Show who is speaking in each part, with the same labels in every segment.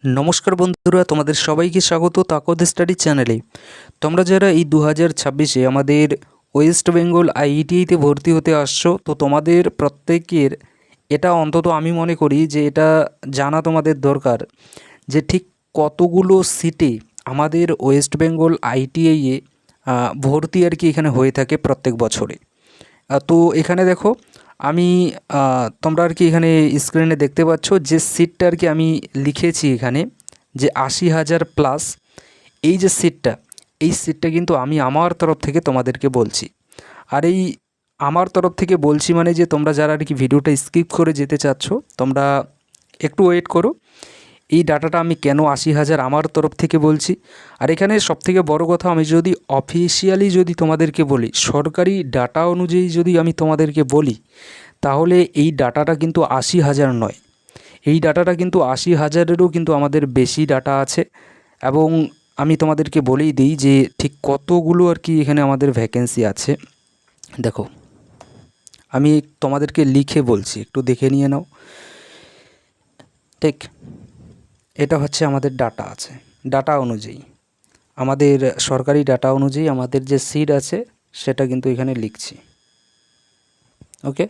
Speaker 1: নমস্কার বন্ধুরা, তোমাদের সবাইকে স্বাগত তাকদ স্টাডি চ্যানেলে। তোমরা যারা এই 2026-এ আমাদের ওয়েস্ট বেঙ্গল আইআইটিতে ভর্তি হতে আসছো, তো তোমাদের প্রত্যেকের এটা অন্তত আমি মনে করি যে এটা জানা তোমাদের দরকার যে ঠিক কতগুলো সিটে আমাদের ওয়েস্ট বেঙ্গল আইটিআইয়ে ভর্তি আর কি এখানে হয়ে থাকে প্রত্যেক বছরে। তো এখানে দেখো আমি তোমরা আর কি এখানে স্ক্রিনে দেখতে পাচ্ছ যে সিটটা আর কি আমি লিখেছি এখানে যে 80,000 প্লাস। এই যে সিটটা, এই সিটটা কিন্তু আমি আমার তরফ থেকে তোমাদেরকে বলছি। আর এই আমার তরফ থেকে বলছি মানে যে তোমরা যারা আর কি ভিডিওটা স্কিপ করে যেতে চাচ্ছ, তোমরা একটু ওয়েট করো। এই ডাটাটা আমি কেন 80,000 আমার তরফ থেকে বলছি, আর এখানে সবথেকে বড় কথা, আমি যদি অফিসিয়ালি যদি তোমাদেরকে বলি, সরকারি ডাটা অনুযায়ী যদি আমি তোমাদেরকে বলি, তাহলে এই ডাটাটা কিন্তু 80,000 নয়। এই ডাটাটা কিন্তু 80,000-এরও কিন্তু আমাদের বেশি ডাটা আছে। এবং আমি তোমাদেরকে বলেই দিই যে ঠিক কতগুলো আর কি এখানে আমাদের ভ্যাকেন্সি আছে। দেখো আমি তোমাদেরকে লিখে বলছি, একটু দেখে নিয়ে নাও। ঠিক এটা হচ্ছে আমাদের ডাটা আছে, ডাটা অনুযায়ী আমাদের সরকারি ডাটা অনুযায়ী আমাদের যে সিট আছে সেটা কিন্তু এখানে লিখছি। ওকে,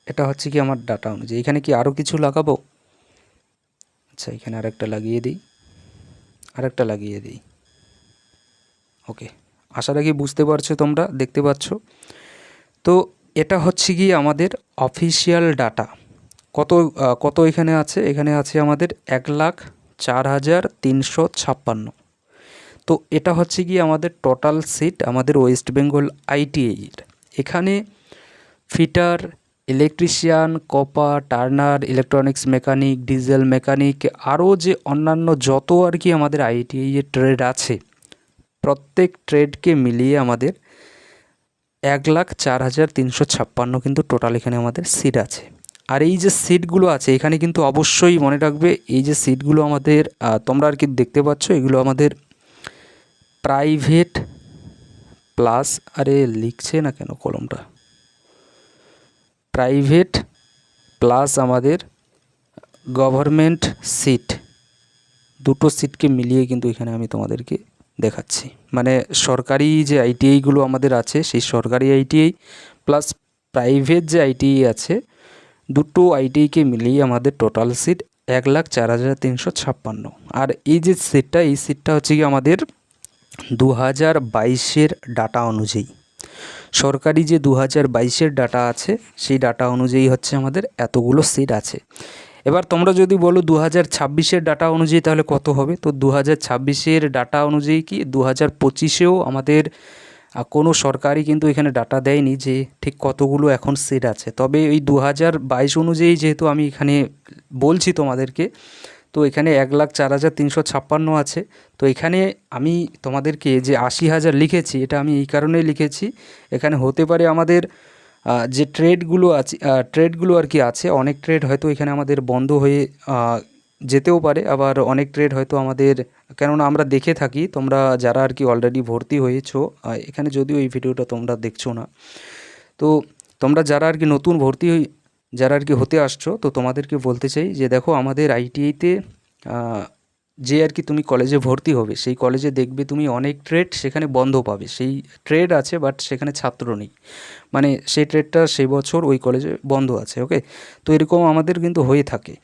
Speaker 1: এটা হচ্ছে কি আমার ডাটা অনুযায়ী। এখানে কি আরও কিছু লাগাবো? আচ্ছা, এখানে আরেকটা লাগিয়ে দিই, আরেকটা লাগিয়ে দিই। ওকে, আশা রাখি বুঝতে পারছো, তোমরা দেখতে পাচ্ছ। তো এটা হচ্ছে কি আমাদের অফিসিয়াল ডাটা। কত এখানে আছে? এখানে আছে আমাদের 1,04,356। তো এটা হচ্ছে কি আমাদের টোটাল সিট আমাদের ওয়েস্ট বেঙ্গল আইটিআইয়ের। এখানে ফিটার, ইলেকট্রিশিয়ান, কপার, turner, electronics mechanic, diesel mechanic, আরও যে অন্যান্য যত আর কি আমাদের আইটিআইয়ের ট্রেড আছে, প্রত্যেক ট্রেডকে মিলিয়ে আমাদের 1,04,356 কিন্তু টোটাল এখানে আমাদের সিট আছে। আর এই যে সিটগুলো আছে এখানে কিন্তু অবশ্যই মনে রাখবে, এই যে সিটগুলো আমাদের তোমরা আর কি দেখতে পাচ্ছ, এগুলো আমাদের প্রাইভেট প্লাস, আরে লিখছে না কেন কলমটা, প্রাইভেট প্লাস আমাদের গভর্নমেন্ট সিট, দুটো সিটকে মিলিয়ে কিন্তু এখানে আমি তোমাদেরকে দেখাচ্ছি। মানে সরকারি যে আইটিআইগুলো আমাদের আছে, সেই সরকারি আইটিআই প্লাস প্রাইভেট যে আইটিআই আছে, দুটো আইটিআইকে মিলিয়ে আমাদের টোটাল সিট 1,04,356। আর এই যে সিটটা, এই সিটটা হচ্ছে কি আমাদের 2022-এর ডাটা অনুযায়ী, সরকারি যে 2022-এর ডাটা আছে সেই ডাটা অনুযায়ী হচ্ছে আমাদের এতগুলো সিট আছে। এবার তোমরা যদি বলো 2026-এর ডাটা অনুযায়ী তাহলে কত হবে, তো 2026-এর ডাটা অনুযায়ী কি 2025-এও আমাদের কোনো সরকারি কিন্তু এখানে ডাটা দেয়নি যে ঠিক কতগুলো এখন সিট আছে। তবে ওই 2022 অনুযায়ী যেহেতু আমি এখানে বলছি তোমাদেরকে, তো এখানে 1,04,356 আছে। তো এখানে আমি তোমাদেরকে যে 80,000 লিখেছি, এটা আমি এই কারণেই লিখেছি, এখানে হতে পারে আমাদের যে ট্রেডগুলো আছে, ট্রেডগুলো আর কি আছে, অনেক ট্রেড হয়তো এখানে আমাদের বন্ধ হয়ে যেতেও পারে, আবার অনেক ট্রেড হয়তো আমাদের, কেননা আমরা দেখে থাকি, তোমরা যারা আর কি অলরেডি ভর্তি হয়েছো, এখানে যদিও এই ভিডিওটা তোমরা দেখছো না, তো তোমরা যারা আর কি নতুন ভর্তি যারা আর কি হতে আসছো, তো তোমাদেরকে বলতে চাই যে দেখো আমাদের আইটিআইতে যে আর কি তুমি কলেজে ভর্তি হবে, সেই কলেজে দেখবে তুমি অনেক ট্রেড সেখানে বন্ধ পাবে। সেই ট্রেড আছে বাট সেখানে ছাত্র নেই, মানে সেই ট্রেডটা সেই বছর ওই কলেজে বন্ধ আছে। ওকে, তো এরকম আমাদের কিন্তু হয়ে থাকে।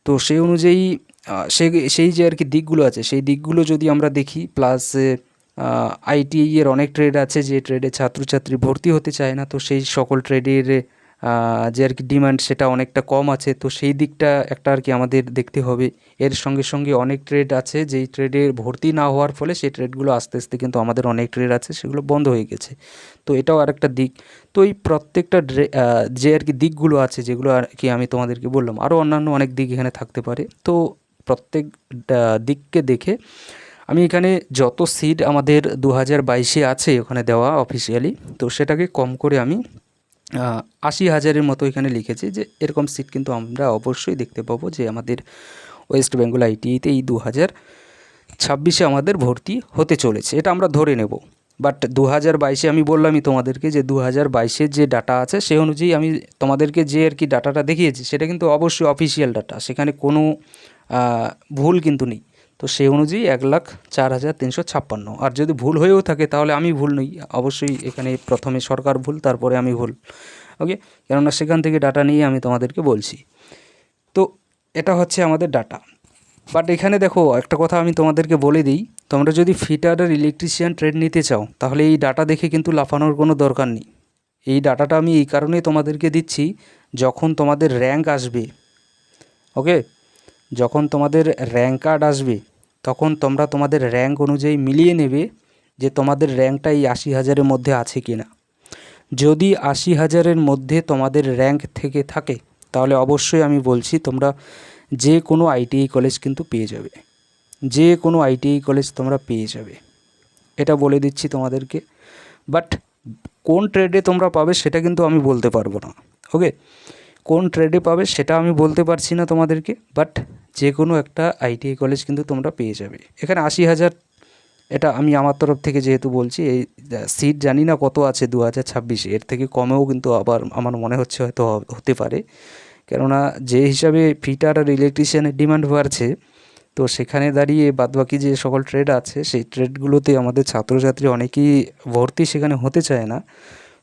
Speaker 1: তো সেই অনুযায়ী সেই যে আর কি দিকগুলো আছে, সেই দিকগুলো যদি আমরা দেখি, প্লাস আইটিআই এর অনেক ট্রেড আছে যে ট্রেডে ছাত্রছাত্রী ভর্তি হতে চায় না, তো সেই সকল ট্রেডের যে আর কি ডিমান্ড সেটা অনেকটা কম আছে। তো সেই দিকটা একটা আর কি আমাদের দেখতে হবে। এর সঙ্গে সঙ্গে অনেক ট্রেড আছে যেই ট্রেডে ভর্তি না হওয়ার ফলে সেই ট্রেডগুলো আস্তে আস্তে কিন্তু আমাদের অনেক ট্রেড আছে সেগুলো বন্ধ হয়ে গেছে। তো এটাও আরেকটা দিক। তো এই প্রত্যেকটা যে আর কি দিকগুলো আছে যেগুলো আর কি আমি তোমাদেরকে বললাম, আরও অন্যান্য অনেক দিক এখানে থাকতে পারে। তো প্রত্যেক দিককে দেখে আমি এখানে যত সিট আমাদের 2022-এ আছে ওখানে দেওয়া অফিসিয়ালি, তো সেটাকে কম করে আমি 80,000-এর মতো এখানে লিখেছি যে এরকম সিট কিন্তু আমরা অবশ্যই দেখতে পাবো যে আমাদের ওয়েস্ট বেঙ্গল আইটিআইতে এই 2026-এ আমাদের ভর্তি হতে চলেছে, এটা আমরা ধরে নেব। বাট 2022-এ আমি বললামই তোমাদেরকে যে 2022-এর যে ডাটা আছে সেই অনুযায়ী আমি তোমাদেরকে যে আর কি ডাটাটা দেখিয়েছি সেটা কিন্তু অবশ্যই অফিসিয়াল ডাটা, সেখানে কোনো ভুল কিন্তু নেই। তো সেই অনুযায়ী 1,04,356। আর যদি ভুল হয়েও থাকে তাহলে আমি ভুল নই, অবশ্যই এখানে প্রথমে সরকার ভুল, তারপরে আমি ভুল। ওকে, কেননা সেখান থেকে ডাটা নিয়ে আমি তোমাদেরকে বলছি। তো এটা হচ্ছে আমাদের ডাটা। বাট এখানে দেখো একটা কথা আমি তোমাদেরকে বলে দিই, তোমরা যদি ফিটার আর ইলেকট্রিশিয়ান ট্রেড নিতে চাও তাহলে এই ডাটা দেখে কিন্তু লাফানোর কোনো দরকার নেই। এই ডাটাটা আমি এই কারণেই তোমাদেরকে দিচ্ছি, যখন তোমাদের র্যাঙ্ক আসবে, ওকে, যখন তোমাদের র্যাঙ্ক কার্ড আসবে তখন তোমরা তোমাদের র্যাঙ্ক অনুযায়ী মিলিয়ে নেবে যে তোমাদের র্যাঙ্কটা এই 80,000-এর মধ্যে আছে কি না। যদি 80,000-এর মধ্যে তোমাদের র্যাঙ্ক থেকে থাকে তাহলে অবশ্যই আমি বলছি তোমরা যে কোনো আইটিআই কলেজ কিন্তু পেয়ে যাবে, যে কোনো আইটিআই কলেজ তোমরা পেয়ে যাবে, এটা বলে দিচ্ছি তোমাদেরকে। বাট কোন ট্রেডে তোমরা পাবে সেটা কিন্তু আমি বলতে পারবো না। ওকে, কোন ট্রেডে পাবে সেটা আমি বলতে পারছি না তোমাদেরকে, বাট যে কোনো একটা আইটিআই কলেজ কিন্তু তোমরা পেয়ে যাবে। এখানে 80,000 এটা আমি আমার তরফ থেকে যেহেতু বলছি, এই সিট জানি না কত আছে 2026-এ, এর থেকে কমেও কিন্তু আবার আমার মনে হচ্ছে হয়তো হতে পারে, কেননা যে হিসাবে ফিটার আর ইলেকট্রিশিয়ানের ডিমান্ড বাড়ছে, তো সেখানে দাঁড়িয়ে বাদবাকি যে সকল ট্রেড আছে সেই ট্রেডগুলোতে আমাদের ছাত্রছাত্রী অনেকেই ভর্তি সেখানে হতে চায় না।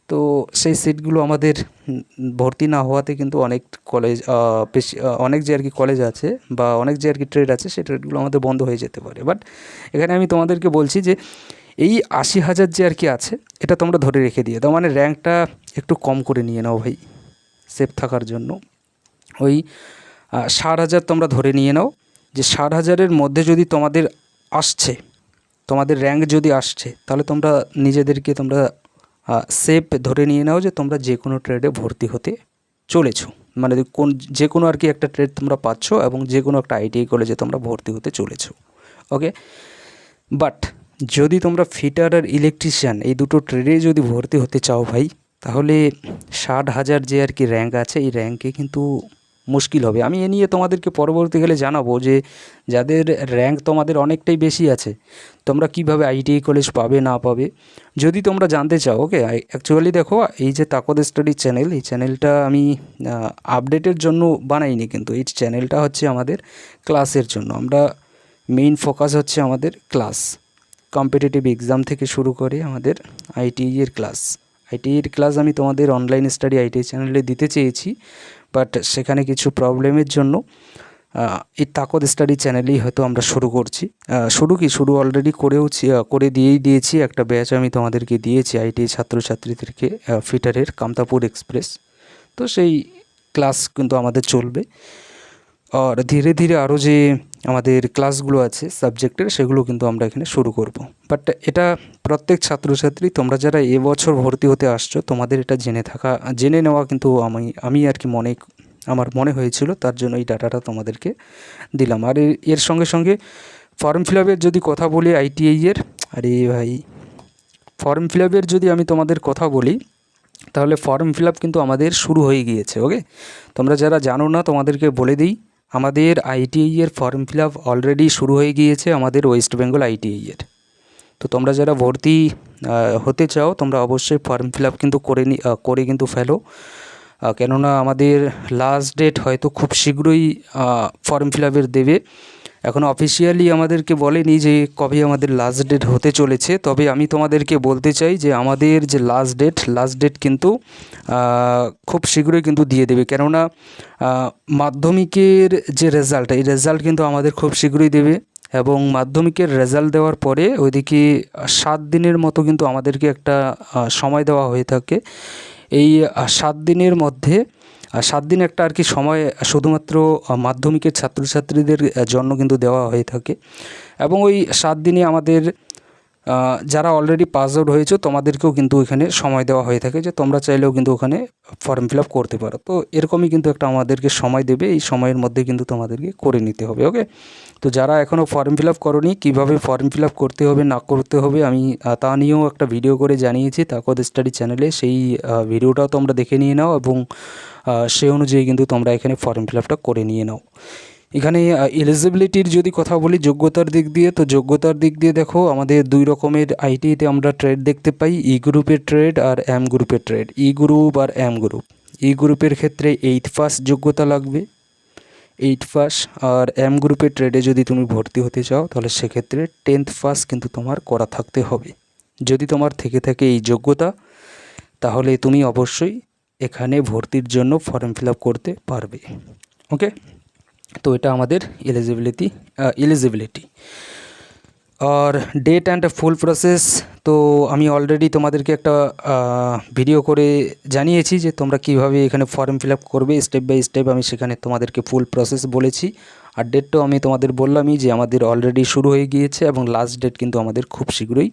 Speaker 1: তো সেই সিটগুলো আমাদের ভর্তি না হওয়াতে কিন্তু অনেক কলেজ বেশি অনেক যে আর কি কলেজ আছে বা অনেক যে আর কি ট্রেড আছে সেই ট্রেডগুলো আমাদের বন্ধ হয়ে যেতে পারে। বাট এখানে আমি তোমাদেরকে বলছি যে এই 80,000 যে আর কি আছে এটা তোমরা ধরে রেখে দিয়ে দাও, মানে র্যাঙ্কটা একটু কম করে নিয়ে নাও ভাই, সেফ থাকার জন্য। ওই 60,000 তোমরা ধরে নিয়ে নাও, যে 60,000-এর মধ্যে যদি তোমাদের আসছে, তোমাদের র্যাঙ্ক যদি আসছে, তাহলে তোমরা নিজেদেরকে তোমরা সেফ ধরে নিয়ে নাও যে তোমরা যে কোনো ট্রেডে ভর্তি হতে চলেছো, মানে যে কোনো আর কি একটা ট্রেড তোমরা পাচ্ছ এবং যে কোনো একটা আইটিআই কলেজে তোমরা ভর্তি হতে চলেছো। ওকে, বাট যদি তোমরা ফিটার আর ইলেকট্রিশিয়ান এই দুটো ট্রেডে যদি ভর্তি হতে চাও ভাই, তাহলে 60,000 যে আর কি র্যাঙ্ক আছে এই র্যাঙ্কে কিন্তু মুশকিল হবে। আমি এ নিয়ে তোমাদেরকে পরবর্তীকালে জানাবো যে যাদের র্যাঙ্ক তোমাদের অনেকটাই বেশি আছে তোমরা কিভাবে আইটিআই কলেজ পাবে না পাবে, যদি তোমরা জানতে চাও। ওকে, অ্যাকচুয়ালি দেখো এই যে তাকদ স্টাডি চ্যানেল, এই চ্যানেলটা আমি আপডেটের জন্য বানাইনি, কিন্তু এই চ্যানেলটা হচ্ছে আমাদের ক্লাসের জন্য। আমরা মেইন ফোকাস হচ্ছে আমাদের ক্লাস, কম্পিটিটিভ এক্সাম থেকে শুরু করে আমাদের আইটিআইয়ের ক্লাস। আইটিআইয়ের ক্লাস আমি তোমাদের অনলাইন স্টাডি আইটিআই চ্যানেলে দিতে চেয়েছি, বাট সেখানে কিছু প্রবলেমের জন্য এই তাকদ স্টাডি চ্যানেলেই হয়তো আমরা শুরু করছি। শুরু অলরেডি করে দিয়েই দিয়েছি, একটা ব্যাচ আমি তোমাদেরকে দিয়েছি আইটিআই ছাত্রছাত্রীদেরকে, ফিটারের কামতাপুর এক্সপ্রেস। তো সেই ক্লাস কিন্তু আমাদের চলবে, আর ধীরে ধীরে আরও যে আমাদের ক্লাসগুলো আছে সাবজেক্টের সেগুলো কিন্তু আমরা এখানে শুরু করব। বাট এটা প্রত্যেক ছাত্রছাত্রী তোমরা যারা এবছর ভর্তি হতে আসছো তোমাদের এটা জেনে নেওয়া কিন্তু আমি আর কি আমার মনে হয়েছিল, তার জন্য এই ডাটাটা তোমাদেরকে দিলাম। আর এর সঙ্গে সঙ্গে ফর্ম ফিল আপের যদি কথা বলি আইটিআইয়ের, আরে ভাই ফর্ম ফিল আপের যদি আমি তোমাদের কথা বলি তাহলে ফর্ম ফিল আপ কিন্তু আমাদের শুরু হয়ে গিয়েছে। ওকে, তোমরা যারা জানো না তোমাদেরকে বলে দিই, আমাদের আইটিআইয়ের ফর্ম ফিল আপ অলরেডি শুরু হয়ে গিয়েছে আমাদের ওয়েস্ট বেঙ্গল আইটিআইয়ের। তো তোমরা যারা ভর্তি হতে চাও তোমরা অবশ্যই ফর্ম ফিল আপ কিন্তু করে কিন্তু ফেলো, কেননা আমাদের লাস্ট ডেট হয়তো খুব শীঘ্রই ফর্ম ফিল আপের দেবে। এখন অফিসিয়ালি আমাদেরকে বলেনি যে কবে আমাদের লাস্ট ডেট হতে চলেছে, তবে আমি তোমাদেরকে বলতে চাই যে আমাদের যে লাস্ট ডেট কিন্তু খুব শীঘ্রই কিন্তু দিয়ে দেবে, কেননা মাধ্যমিকের যে রেজাল্ট এই রেজাল্ট কিন্তু আমাদের খুব শীঘ্রই দেবে, এবং মাধ্যমিকের রেজাল্ট দেওয়ার পরে ওইদিকে 7 দিনের মতো কিন্তু আমাদেরকে একটা সময় দেওয়া হয়ে থাকে। এই 7 দিনের মধ্যে 7 দিন একটা আর কি সময় শুধুমাত্র মাধ্যমিকের ছাত্রছাত্রীদের জন্য কিন্তু দেওয়া হয়ে থাকে, এবং ওই 7 দিনে আমাদের যারা অলরেডি পাস আউট হয়েছে তোমাদেরকেও কিন্তু এখানে সময় দেওয়া হয়ে থাকে যে তোমরা চাইলেও কিন্তু ওখানে ফর্ম ফিল আপ করতে পারো। তো এরকমই কিন্তু একটা আমাদেরকে সময় দেবে, এই সময়ের মধ্যে কিন্তু তোমাদেরকে করে নিতে হবে। ওকে, তো যারা এখনও ফর্ম ফিল আপ করোনি, কীভাবে ফর্ম ফিল আপ করতে হবে না করতে হবে আমি তা নিয়েও একটা ভিডিও করে জানিয়েছি তাকদ স্টাডি চ্যানেলে, সেই ভিডিওটাও তোমরা দেখে নিয়ে নাও এবং সেই অনুযায়ী কিন্তু তোমরা এখানে ফর্ম ফিল আপটা করে নিয়ে নাও। এখানে এলিজিবিলিটির যদি কথা বলি যোগ্যতার দিক দিয়ে, তো যোগ্যতার দিক দিয়ে দেখো আমাদের 2 রকমের আইটিতে আমরা ট্রেড দেখতে পাই, ই গ্রুপের ট্রেড আর এম গ্রুপের ট্রেড। ই গ্রুপ আর এম গ্রুপ। ই গ্রুপের ক্ষেত্রে 8 পাস যোগ্যতা লাগবে, 8 পাস। আর এম গ্রুপের ট্রেডে যদি তুমি ভর্তি হতে চাও তাহলে সেক্ষেত্রে 10th পাস কিন্তু তোমার করা থাকতে হবে। যদি তোমার থেকে থাকে এই যোগ্যতা তাহলে তুমি অবশ্যই এখানে ভর্তির জন্য ফর্ম ফিল আপ করতে পারবে। ওকে, তো এটা আমাদের এলিজিবিলিটি। আর ডেট অ্যান্ড ফুল প্রসেস, তো আমি অলরেডি তোমাদেরকে একটা ভিডিও করে জানিয়েছি যে তোমরা কিভাবে এখানে ফর্ম ফিল আপ করবে স্টেপ বাই স্টেপ। আমি সেখানে তোমাদেরকে ফুল প্রসেস বলেছি। আর ডেটটাও আমি তোমাদের বললামই যে আমাদের অলরেডি শুরু হয়ে গিয়েছে এবং লাস্ট ডেট কিন্তু আমাদের খুব শীঘ্রই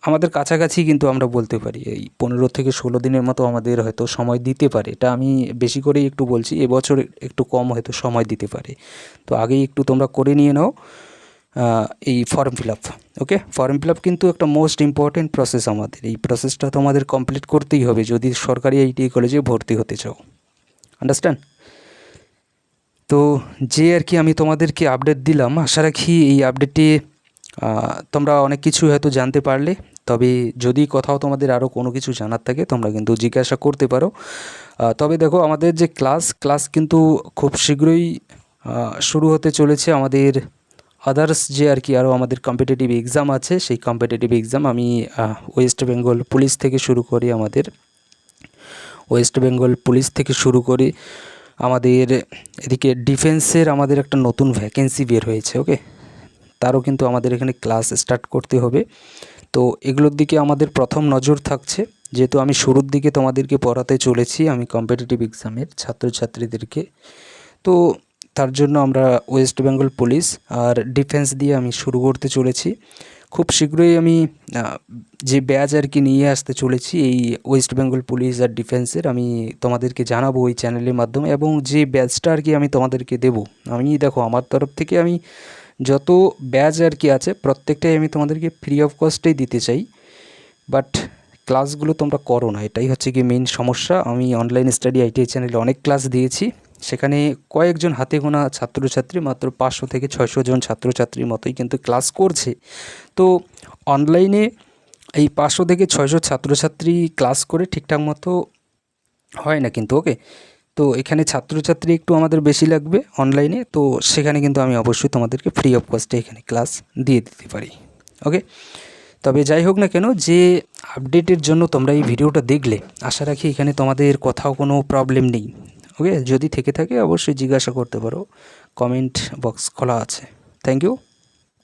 Speaker 1: আমাদের কাছাকাছি কিন্তু আমরা বলতে পারি এই 15 থেকে 16 দিনের মতো আমাদের হয়তো সময় দিতে পারে। এটা আমি বেশি করেই একটু বলছি, এবছর একটু কম হয়তো সময় দিতে পারে। তো আগেই একটু তোমরা করে নিয়ে নাও এই ফর্ম ফিল আপ। ওকে, ফর্ম ফিল আপ কিন্তু একটা মোস্ট ইম্পর্টেন্ট প্রসেস আমাদের। এই প্রসেসটা তোমাদের কমপ্লিট করতেই হবে যদি সরকারি আইটিআই কলেজে ভর্তি হতে চাও। আন্ডারস্ট্যান্ড? তো যে আর কি আমি তোমাদেরকে আপডেট দিলাম, আশা রাখি এই আপডেটে তোমরা অনেক কিছু হয়তো জানতে পারলে। তবে যদি কোথাও তোমাদের আরও কোনো কিছু জানার থাকে তোমরা কিন্তু জিজ্ঞাসা করতে পারো। তবে দেখো আমাদের যে ক্লাস কিন্তু খুব শীঘ্রই শুরু হতে চলেছে। আমাদের আদার্স যে আর কি আরও আমাদের কম্পিটিটিভ এক্সাম আছে, সেই কম্পিটিটিভ এক্সাম আমি ওয়েস্ট বেঙ্গল পুলিশ থেকে শুরু করি, আমাদের এদিকে ডিফেন্সের আমাদের একটা নতুন ভ্যাকেন্সি বের হয়েছে। ওকে, তারও কিন্তু আমাদের এখানে ক্লাস স্টার্ট করতে হবে। তো এগুলোর দিকে আমাদের প্রথম নজর থাকছে, যেহেতু আমি শুরুর দিকে তোমাদেরকে পড়াতে চলেছি আমি কম্পিটিটিভ এক্সামের ছাত্রছাত্রীদেরকে। তো তার জন্য আমরা ওয়েস্ট বেঙ্গল পুলিশ আর ডিফেন্স দিয়ে আমি শুরু করতে চলেছি। খুব শীঘ্রই আমি যে ব্যাচ আর কি নিয়ে আসতে চলেছি এই ওয়েস্ট বেঙ্গল পুলিশ আর ডিফেন্সের, আমি তোমাদেরকে জানাবো এই চ্যানেলের মাধ্যমে। এবং যে ব্যাচটা আর কি আমি তোমাদেরকে দেবো, আমি দেখো আমার তরফ থেকে আমি যত ব্যাচ আর কি আছে প্রত্যেকটাই আমি তোমাদেরকে ফ্রি অফ কস্টেই দিতে চাই। বাট ক্লাসগুলো তোমরা করো না, এটাই হচ্ছে কি মেইন সমস্যা। আমি অনলাইন স্টাডি আইটিআই চ্যানেলে অনেক ক্লাস দিয়েছি, সেখানে কয়েকজন হাতে গোনা ছাত্রছাত্রী, মাত্র 500 থেকে 600 জন ছাত্রছাত্রীর মতোই কিন্তু ক্লাস করছে। তো অনলাইনে এই 500 থেকে 600 ছাত্রছাত্রী ক্লাস করে ঠিকঠাক মতো হয় না কিন্তু। ওকে, তো এখানে ছাত্রছাত্রী একটু আমাদের বেশি লাগবে অনলাইনে, তো সেখানে কিন্তু আমি অবশ্যই তোমাদেরকে ফ্রি অফ কস্টে এখানে ক্লাস দিয়ে দিতে পারি। ওকে, তবে যাই হোক না কেন, যে আপডেটের জন্য তোমরা এই ভিডিওটা দেখলে, আশা রাখি এখানে তোমাদের কোথাও কোনো প্রবলেম নেই। ওকে, যদি থেকে থাকে অবশ্যই জিজ্ঞাসা করতে পারো, কমেন্ট বক্স খোলা আছে। Thank you.